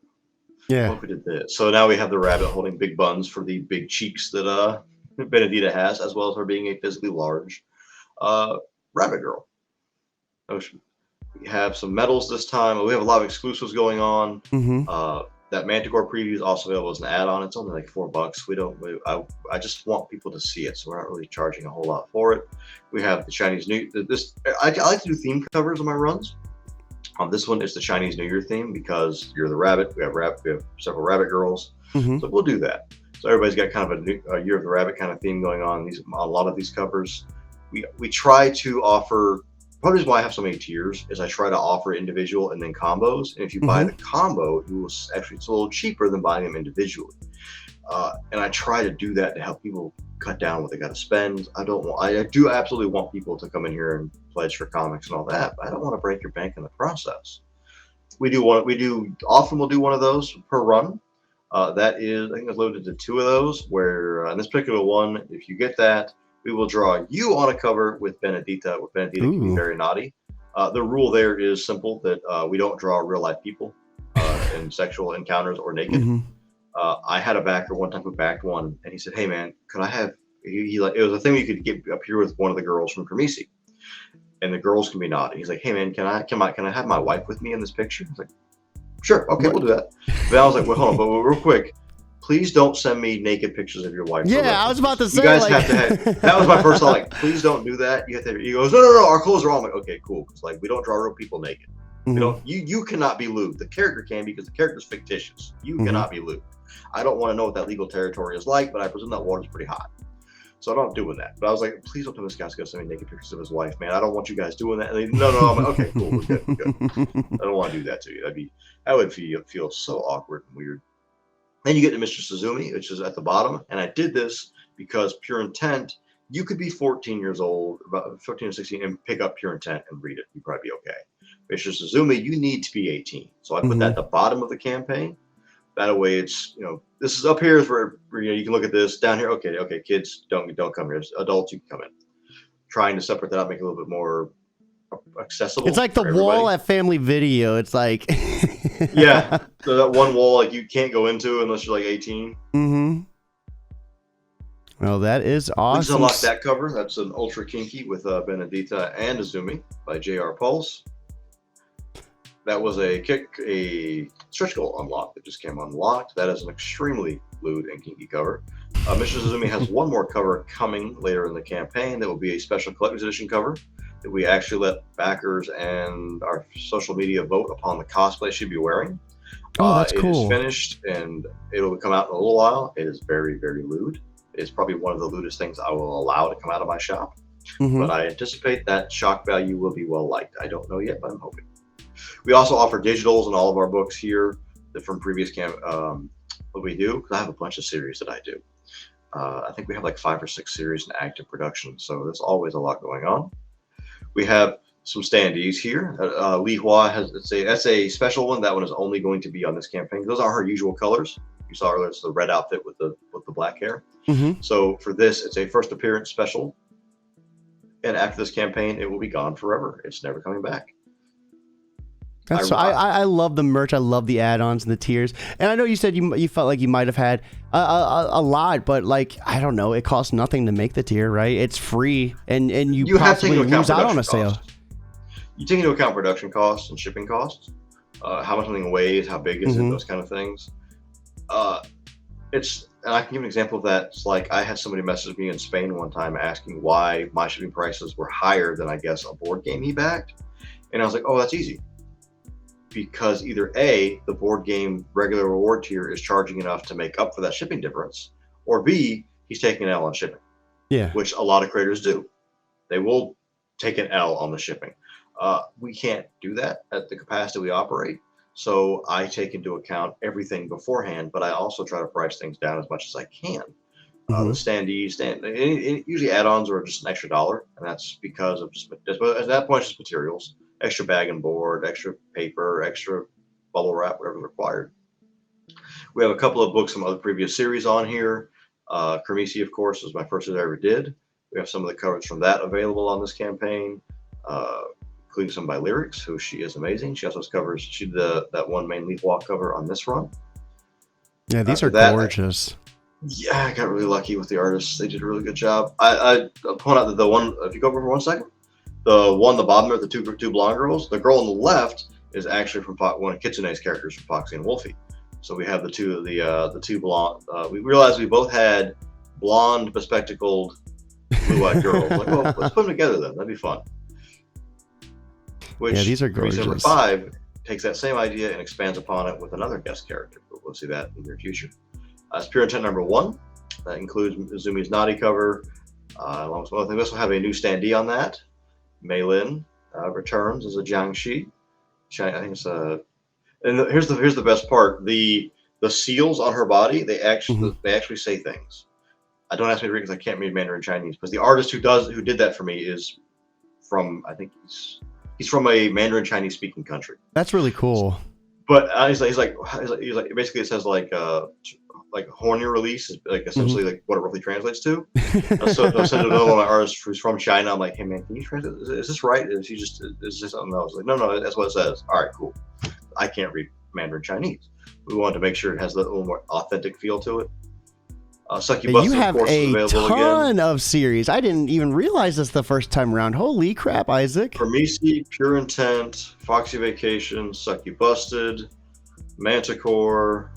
Yeah. What if we did this? So now we have the rabbit holding big buns for the big cheeks that Benedita has, as well as her being a physically large rabbit girl. We have some medals this time. We have a lot of exclusives going on. That Manticore preview is also available as an add-on. It's only like $4. I just want people to see it, so we're not really charging a whole lot for it. We have the Chinese New. I like to do theme covers on my runs. This one is the Chinese New Year theme because you're the rabbit. We have several rabbit girls, so we'll do that. So everybody's got kind of a Year of the Rabbit kind of theme going on. A lot of these covers, we try to offer. Part of the reason why I have so many tiers is I try to offer individual and then combos. And if you buy the combo, it's a little cheaper than buying them individually. And I try to do that to help people cut down what they got to spend. I do absolutely want people to come in here and pledge for comics and all that, but I don't want to break your bank in the process. Often we'll do one of those per run. That is, I think it's loaded to 2 of those. Where in this particular one, if you get that, we will draw you on a cover with Benedita. Benedita can be very naughty. The rule there is simple, that we don't draw real life people in sexual encounters or naked. I had a backer one time who backed one, and he said, "Hey man, could I have?" It was a thing where you could get up here with one of the girls from Kermesi, and the girls can be naughty. He's like, "Hey man, can I have my wife with me in this picture?" I was like, "Sure, okay, we'll do that." But I was like, "Well, hold on, but real quick. Please don't send me naked pictures of your wife." Yeah, I was about to say. You guys have to have. That was my first thought. Like, please don't do that. You have to. He goes, no. Our clothes are on. I'm like, okay, cool. Because like we don't draw real people naked. We don't. You cannot be lewd. The character can because the character's fictitious. You cannot be lewd. I don't want to know what that legal territory is like, but I presume that water's pretty hot. So I'm not doing that. But I was like, please don't tell this guy's gonna send me naked pictures of his wife, man. I don't want you guys doing that. And they, no. I'm like, okay, cool. We're good. I don't want to do that to you. That would feel so awkward and weird. Then you get to Mistress Izumi, which is at the bottom. And I did this because Pure Intent, you could be 14 years old, about 14 or 16, and pick up Pure Intent and read it. You'd probably be okay. Mistress Izumi, you need to be 18. So I put that at the bottom of the campaign. That way it's, this is up here is where you can look at this. Down here, okay, kids, don't come here. Adults, you can come in. Trying to separate that out, make it a little bit more accessible. It's like the wall at Family Video. It's like yeah, so that one wall like you can't go into unless you're like 18. Well, that is awesome. We just unlocked that cover. That's an ultra kinky with Benedita and Izumi by J.R. Pulse. That was a stretch goal unlock that just came unlocked. That is an extremely lewd and kinky cover. Mistress Izumi has one more cover coming later in the campaign that will be a special collector's edition cover that we actually let backers and our social media vote upon the cosplay she'd be wearing. Oh, that's cool. It is finished and it'll come out in a little while. It is very, very lewd. It's probably one of the lewdest things I will allow to come out of my shop. But I anticipate that shock value will be well liked. I don't know yet, but I'm hoping. We also offer digitals in all of our books here from previous what we do, because I have a bunch of series that I do. I think we have like 5 or 6 series in active production, so there's always a lot going on. We have some standees here. Li Hua that's a special one. That one is only going to be on this campaign. Those are her usual colors. You saw earlier, it's the red outfit with the black hair. So for this, it's a first appearance special. And after this campaign, it will be gone forever. It's never coming back. I love the merch. I love the add-ons and the tiers. And I know you said you felt like you might have had a lot, but like, I don't know, it costs nothing to make the tier, right? It's free, and you possibly lose out on a sale. You take into account production costs and shipping costs, how much something weighs, how big is it, those kind of things. And I can give an example of that. It's like I had somebody message me in Spain one time asking why my shipping prices were higher than I guess a board game he backed. And I was like, oh, that's easy. Because either A, the board game regular reward tier is charging enough to make up for that shipping difference, or B, he's taking an L on shipping. Yeah. Which a lot of creators do. They will take an L on the shipping. We can't do that at the capacity we operate. So I take into account everything beforehand, but I also try to price things down as much as I can. The standees, usually add-ons are just an extra $1, and that's because of just at that point it's just materials, extra bag and board, extra paper, extra bubble wrap, whatever required. We have a couple of books from other previous series on here. Kermesi, of course, was my first that I ever did. We have some of the covers from that available on this campaign, including some by Lyrics, who she is amazing. She also covers, she did that one main leaf walk cover on this run. Yeah, these are gorgeous. Yeah, I got really lucky with the artists. They did a really good job. I'll point out that the one, if you go over for 1 second, the bottom there, the two blonde girls, the girl on the left is actually from one of Kitsune's characters from Foxy and Wolfie. So we have the two blonde. We realized we both had blonde, bespectacled, blue-eyed girls. Like, well, let's put them together then. That'd be fun. Which, these are gorgeous. Number 5 takes that same idea and expands upon it with another guest character. But we'll see that in the near future. It's Pure Intent number 1. That includes Izumi's Naughty cover. Along with other things, we also have a new standee on that. Mei Lin returns as a Jiangxi. I think it's a. And here's the best part: the seals on her body, they actually say things. I don't ask me to read because I can't read Mandarin Chinese. Because the artist who did that for me is from, I think he's from a Mandarin Chinese speaking country. That's really cool. But he's like basically it says like horny release is like essentially like what it roughly translates to. So I sent it to one of my artists who's from China. I'm like, hey man, can you translate? Is this right? Is this something else? Like, no, that's what it says. All right, cool. I can't read Mandarin Chinese. We wanted to make sure it has a little more authentic feel to it. Succubus, you have of course, a is available ton again. of series. I didn't even realize this the first time around. Holy crap, Isaac. Kermesi, Pure Intent, Foxy Vacation, Succubusted, Manticore.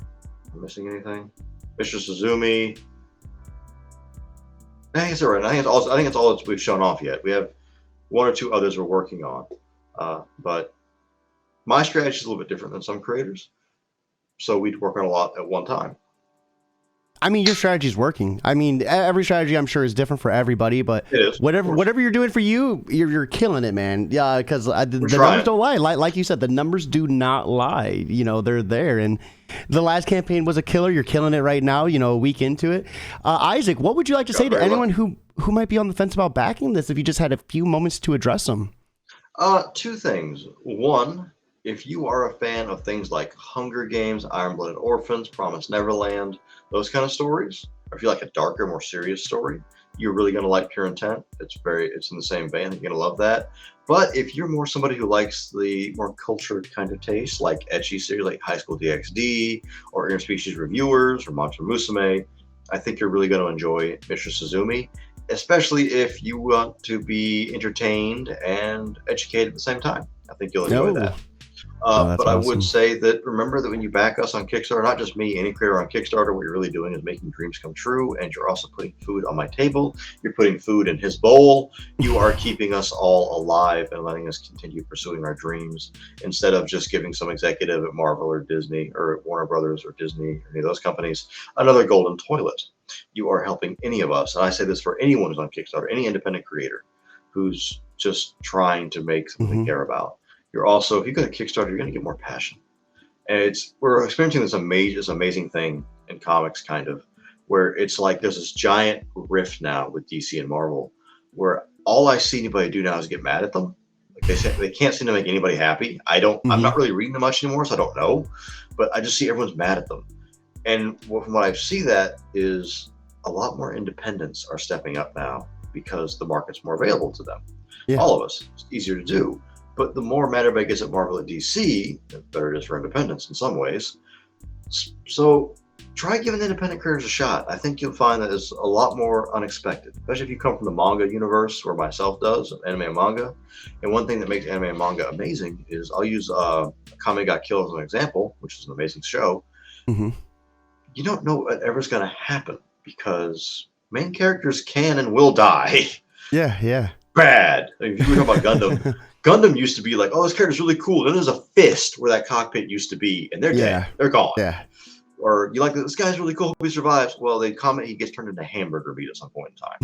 Am I missing anything? Mistress Izumi. I think it's all right. I think it's all that we've shown off yet. We have 1 or 2 others we're working on. But my strategy is a little bit different than some creators. So we'd work on a lot at one time. I mean, your strategy is working. I mean, every strategy I'm sure is different for everybody, but whatever you're doing for you, you're killing it, man. Yeah, because the numbers don't lie. Like you said, the numbers do not lie. You know, they're there. And the last campaign was a killer. You're killing it right now, you know, a week into it. Isaac, what would you like to say to anyone who might be on the fence about backing this if you just had a few moments to address them? 2 things. 1, if you are a fan of things like Hunger Games, Iron-Blooded Orphans, Promised Neverland, those kind of stories, or if you like a darker, more serious story, you're really going to like Pure Intent. It's in the same vein. You're going to love that. But if you're more somebody who likes the more cultured kind of taste, like ecchi series like High School DxD or Interspecies Reviewers or Monster Musume, I think you're really going to enjoy Mistress Izumi, especially if you want to be entertained and educated at the same time. I think you'll enjoy that. But I would say that remember that when you back us on Kickstarter, not just me, any creator on Kickstarter, what you're really doing is making dreams come true, and you're also putting food on my table. You're putting food in his bowl. You are keeping us all alive and letting us continue pursuing our dreams instead of just giving some executive at Marvel or Disney or Warner Brothers or Disney or any of those companies another golden toilet. You are helping any of us, and I say this for anyone who's on Kickstarter, any independent creator who's just trying to make something they care about. You're also, if you go to Kickstarter, you're going to get more passion. And we're experiencing this amazing thing in comics, kind of, where it's like there's this giant rift now with DC and Marvel, where all I see anybody do now is get mad at them. Like they can't seem to make anybody happy. I'm not really reading them much anymore, so I don't know. But I just see everyone's mad at them. And from what I see, that is a lot more independents are stepping up now because the market's more available to them. Yeah. All of us. It's easier to do. But the more mad everybody gets at Marvel at DC, the better it is for independence in some ways. So try giving independent creators a shot. I think you'll find that it's a lot more unexpected, especially if you come from the manga universe, where myself does, anime and manga. And one thing that makes anime and manga amazing is I'll use Kame Got Killed as an example, which is an amazing show. You don't know whatever's going to happen because main characters can and will die. Yeah. Bad. If you talk about Gundam, Gundam used to be like, oh, this character's really cool. Then there's a fist where that cockpit used to be, and they're dead. They're gone. Yeah. Or you like, this guy's really cool. Hope he survives. Well, they comment he gets turned into hamburger meat at some point in time.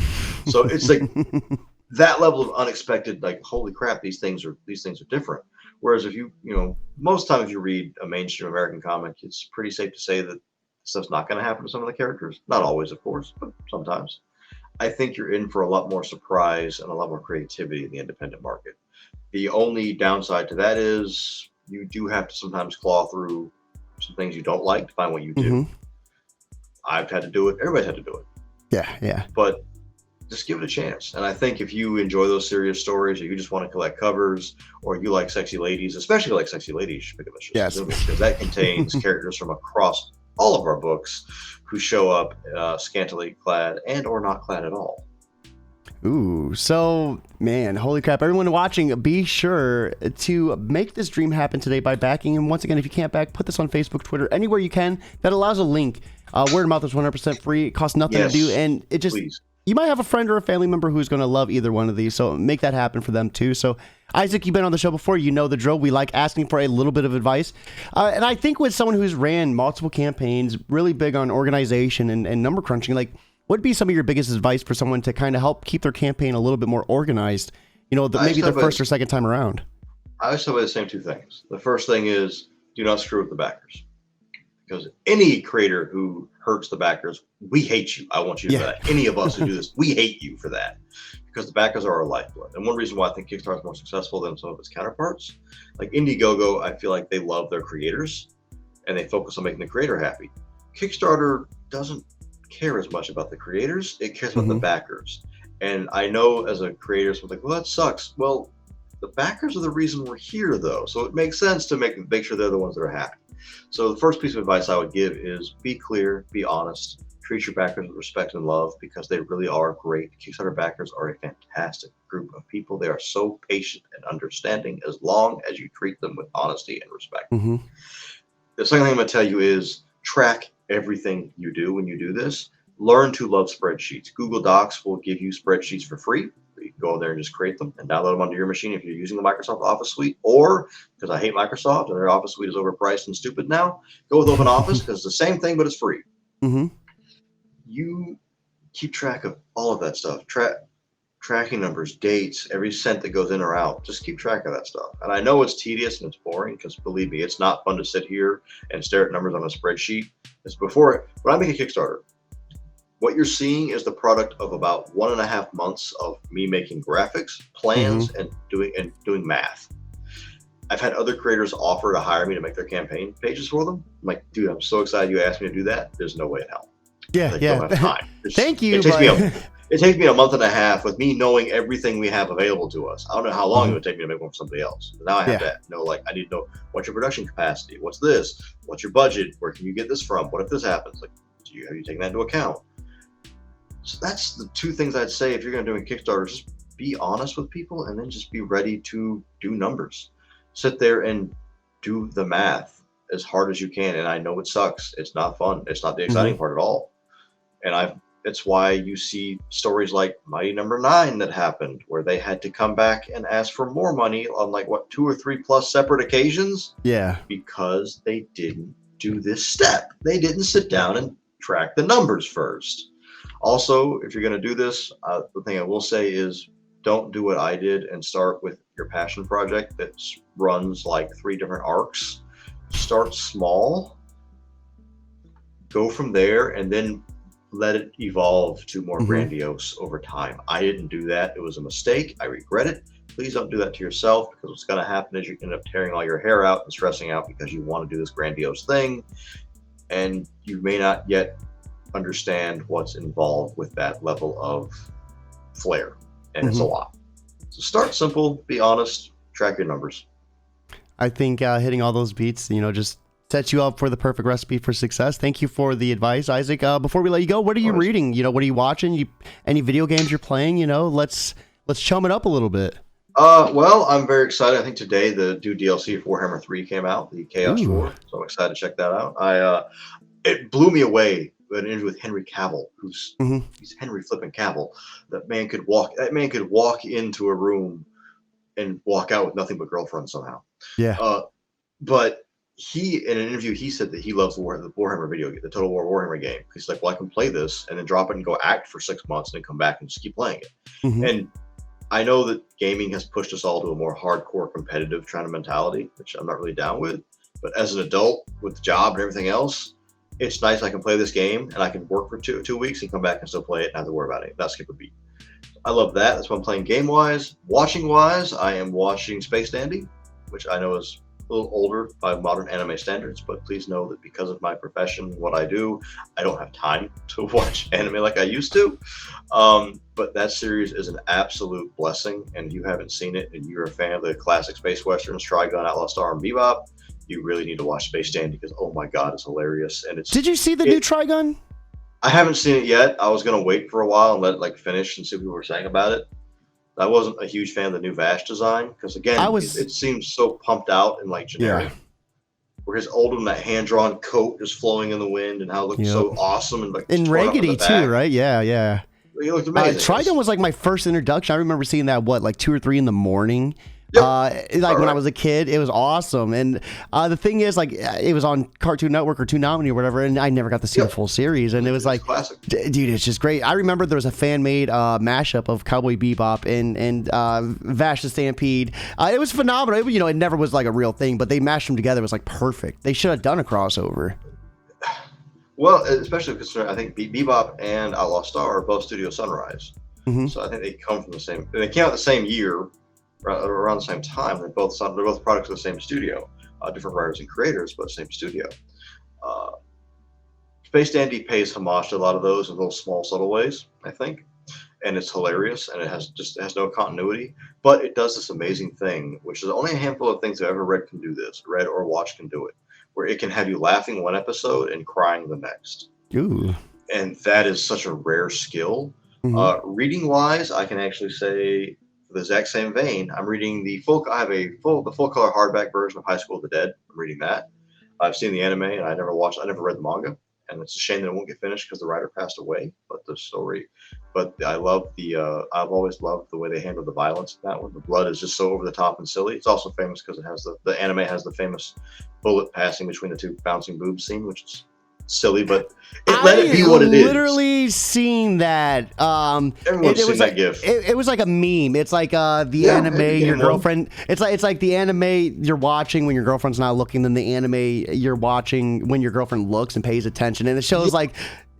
So it's like that level of unexpected, like, holy crap, these things are different. Whereas if you know, most time if you read a mainstream American comic, it's pretty safe to say that stuff's not going to happen to some of the characters. Not always, of course, but sometimes. I think you're in for a lot more surprise and a lot more creativity in the independent market. The only downside to that is you do have to sometimes claw through some things you don't like to find what you do. I've had to do it. Everybody's had to do it. Yeah. But just give it a chance. And I think if you enjoy those serious stories, or you just want to collect covers, or you like sexy ladies, especially like sexy ladies, you should pick up Mistress Izumi, because that contains characters from across all of our books who show up scantily clad and or not clad at all. Ooh, so man, holy crap. Everyone watching, be sure to make this dream happen today by backing him. Once again, if you can't back, put this on Facebook, Twitter, anywhere you can. That allows a link. Word of mouth is 100% free. It costs nothing to do. And it just, you might have a friend or a family member who's going to love either one of these. So make that happen for them too. So Isaac, you've been on the show before. You know the drill. We like asking for a little bit of advice. And I think with someone who's ran multiple campaigns, really big on organization and number crunching, like, what would be some of your biggest advice for someone to kind of help keep their campaign a little bit more organized, you know, maybe the first or second time around? I always talk about the same two things. The first thing is, do not screw with the backers. Because any creator who hurts the backers, we hate you. I want you to know that. Any of us who do this, we hate you for that. Because the backers are our lifeblood. And one reason why I think Kickstarter is more successful than some of its counterparts, like Indiegogo, I feel like they love their creators and they focus on making the creator happy. Kickstarter doesn't care as much about the creators, it cares about the backers. And I know as a creator, someone's like, well, that sucks. Well, the backers are the reason we're here, though. So it makes sense to make sure they're the ones that are happy. So the first piece of advice I would give is be clear, be honest, treat your backers with respect and love, because they really are great. Kickstarter backers are a fantastic group of people. They are so patient and understanding as long as you treat them with honesty and respect. The second thing I'm going to tell you is track everything you do when you do this. Learn to love spreadsheets. Google Docs will give you spreadsheets for free. You can go in there and just create them and download them onto your machine if you're using the Microsoft Office suite, or because I hate Microsoft and their Office suite is overpriced and stupid now, go with Open Office because it's the same thing, but it's free. You keep track of all of that stuff. Tracking numbers, dates, every cent that goes in or out. Just keep track of that stuff. And I know it's tedious and it's boring, because believe me, it's not fun to sit here and stare at numbers on a spreadsheet. When I make a Kickstarter, what you're seeing is the product of about 1.5 months of me making graphics, plans, and doing math. I've had other creators offer to hire me to make their campaign pages for them. I'm like, dude, I'm so excited you asked me to do that. There's no way in hell. Don't have time. Thank you. It takes me a month and a half with me knowing everything we have available to us. I don't know how long it would take me to make one for somebody else. Now I have to know, like, I need to know what's your production capacity, what's this, what's your budget, where can you get this from, what if this happens? Like, have you taken that into account? So that's the two things I'd say if you're going to do a Kickstarter. Just be honest with people, and then just be ready to do numbers. Sit there and do the math as hard as you can. And I know it sucks. It's not fun. It's not the exciting part at all. And it's why you see stories like Mighty Number 9 that happened, where they had to come back and ask for more money on 2 or 3 plus separate occasions. Because they didn't do this step. They didn't sit down and track the numbers first. Also, if you're going to do this, the thing I will say is, don't do what I did and start with your passion project that runs like 3 different arcs. Start small, go from there, and then let it evolve to more grandiose over time. I didn't do that. It was a mistake. I regret it. Please don't do that to yourself, because what's going to happen is you end up tearing all your hair out and stressing out because you want to do this grandiose thing, and you may not yet understand what's involved with that level of flair, and it's a lot. So start simple, be honest, track your numbers. I think hitting all those beats, just sets you up for the perfect recipe for success. Thank you for the advice, Isaac. Before we let you go, what are you reading? What are you watching? Any video games you're playing? Let's chum it up a little bit. Well, I'm very excited. I think today the new DLC for Warhammer 3 came out, the Chaos War. So I'm excited to check that out. It blew me away. An interview with Henry Cavill, he's Henry flipping Cavill. That man could walk into a room and walk out with nothing but girlfriends somehow. But in an interview, he said that he loves the Warhammer video game, the Total War Warhammer game. He's like, well, I can play this and then drop it and go act for 6 months and then come back and just keep playing it. And I know that gaming has pushed us all to a more hardcore competitive kind of mentality, which I'm not really down with. But as an adult with the job and everything else, it's nice I can play this game and I can work for two weeks and come back and still play it and not have to worry about it, not skip a beat. I love that. That's what I'm playing game wise. Watching wise, I am watching Space Dandy, which I know is a little older by modern anime standards, but please know that because of my profession, what I do, I don't have time to watch anime like I used to. But that series is an absolute blessing, and if you haven't seen it and you're a fan of the classic space westerns, Trigun, Outlaw Star, and Bebop, you really need to watch Space Dandy because, oh my God, it's hilarious. And it's. Did you see the new Trigun? I haven't seen it yet. I was gonna wait for a while and let it finish and see what people were saying about it. I wasn't a huge fan of the new Vash design because again, it seems so pumped out and generic. Yeah. Where his old one, that hand drawn coat just flowing in the wind and how it looked so awesome and raggedy too, right? Yeah. He looked amazing. Trigun was my first introduction. I remember seeing that 2 or 3 in the morning. Yep. When I was a kid, it was awesome. And the thing is, it was on Cartoon Network or Toonami or whatever, and I never got to see the full series. And it was classic. Dude, it's just great. I remember there was a fan-made mashup of Cowboy Bebop and Vash the Stampede. It was phenomenal. It never was a real thing, but they mashed them together. It was perfect. They should have done a crossover. Well, especially because I think Bebop and Outlaw Star are both Studio Sunrise. Mm-hmm. So I think they come from the same. They came out the same year. Around the same time. They're both products of the same studio, different writers and creators, but same studio. Space Dandy pays homage to a lot of those in little small subtle ways, I think, and it's hilarious, and it has no continuity, but it does this amazing thing, which is only a handful of things I've ever read can do this, read or watched can do it, where it can have you laughing one episode and crying the next. Ooh. And that is such a rare skill. Mm-hmm. Reading wise, I can actually say, the exact same vein, I'm reading the full color hardback version of High School of the Dead. I'm reading that. I've seen the anime and I never read the manga, and it's a shame that it won't get finished because the writer passed away. But the story, I love I've always loved the way they handle the violence in that one. The blood is just so over the top and silly. It's also famous because it has the anime has the famous bullet passing between the two bouncing boobs scene, which is silly, but let it be what it is. Literally seen that. Everyone's seen that gif. It was like a meme. It's like the anime your girlfriend. It's like the anime you're watching when your girlfriend's not looking, then the anime you're watching when your girlfriend looks and pays attention, and it shows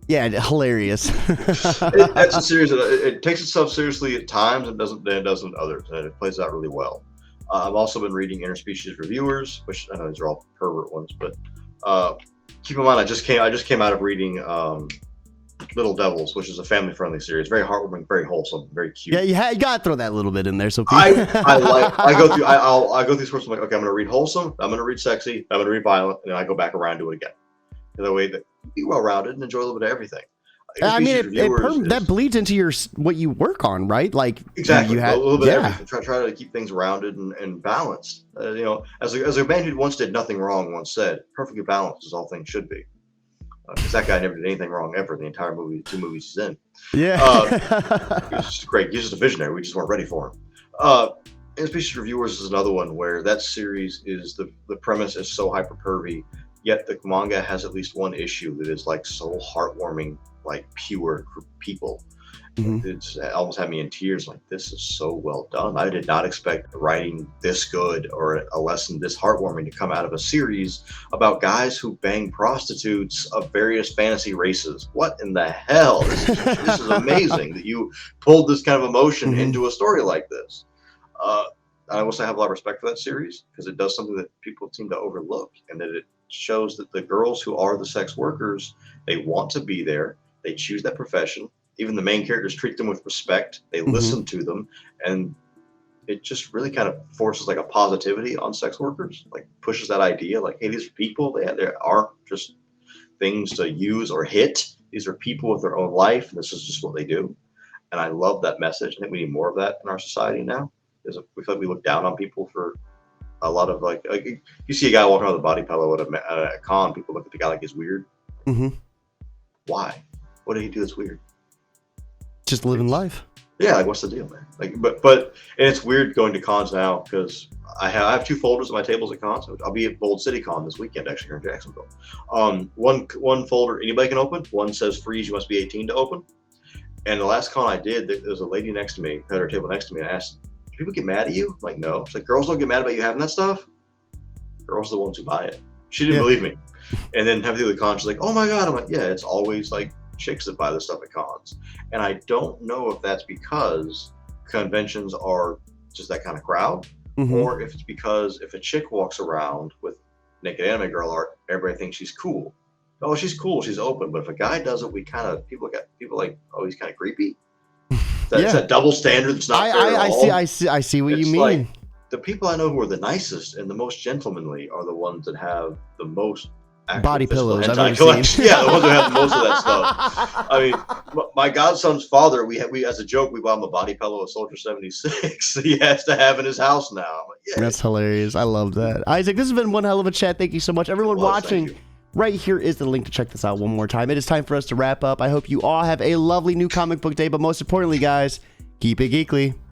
hilarious. That's a series that it takes itself seriously at times and doesn't others, and it plays out really well. I've also been reading Interspecies Reviewers, which I know these are all pervert ones, but keep in mind, I just came out of reading Little Devils, which is a family-friendly series, very heartwarming, very wholesome, very cute. Yeah, you gotta throw that little bit in there. So I go through these first. I'm like, okay, I'm gonna read wholesome, I'm gonna read sexy, I'm gonna read violent, and then I go back around to it again. In a way that be well-rounded and enjoy a little bit of everything. I mean, that bleeds into what you work on, right? Exactly, a little bit of everything. Try to keep things rounded and balanced. As a band who once did nothing wrong once said, perfectly balanced as all things should be. Because that guy never did anything wrong ever the entire movie, 2 movies he's in. Yeah. He was just great. He's just a visionary. We just weren't ready for him. Interspecies Reviewers is another one where that series is the premise is so hyper pervy, yet the manga has at least one issue that is so heartwarming, pure people. Mm-hmm. It almost had me in tears. This is so well done. I did not expect writing this good or a lesson this heartwarming to come out of a series about guys who bang prostitutes of various fantasy races. What in the hell? This is amazing that you pulled this kind of emotion mm-hmm. into a story like this. I will say I have a lot of respect for that series because it does something that people seem to overlook, and that it shows that the girls who are the sex workers, they want to be there. They choose that profession. Even the main characters treat them with respect. They mm-hmm. listen to them, and it just really kind of forces a positivity on sex workers. Pushes that idea, hey, these are people. They aren't just things to use or hit. These are people with their own life, and this is just what they do. And I love that message. I think we need more of that in our society now. We feel we look down on people for a lot of you see a guy walking around with a body pillow at a con, people look at the guy like he's weird. Mm-hmm. Why? What did he do that's weird? Just living life. Yeah, what's the deal, man? But and it's weird going to cons now because I have 2 folders at my tables at cons. I'll be at Bold City Con this weekend, actually, here in Jacksonville. One folder anybody can open. One says freeze, you must be 18 to open. And the last con I did, there was a lady next to me, at her table next to me, and I asked, "Do people get mad at you?" I'm like, no. She's like, "Girls don't get mad about you having that stuff. Girls are the ones who buy it." She didn't believe me. And then halfway through the con, she's like, "Oh my god!" I'm like, "Yeah, it's always like chicks that buy this stuff at cons." And I don't know if that's because conventions are just that kind of crowd, or if it's because if a chick walks around with naked anime girl art, everybody thinks she's cool. Oh, she's cool, she's open. But if a guy does it, we kind of people like, oh, he's kind of creepy. It's a double standard. It's not fair at all. I see what you mean. Like, the people I know who are the nicest and the most gentlemanly are the ones that have the most body pillows I've ever seen. Yeah, the ones who have most of that stuff. I mean, my godson's father, we as a joke, we bought him a body pillow of Soldier 76. He has to have in his house now. I'm like, yeah. That's hilarious. I love that. Isaac, this has been one hell of a chat. Thank you so much. Everyone watching, right here is the link to check this out one more time. It is time for us to wrap up. I hope you all have a lovely new comic book day, but most importantly, guys, keep it geekly.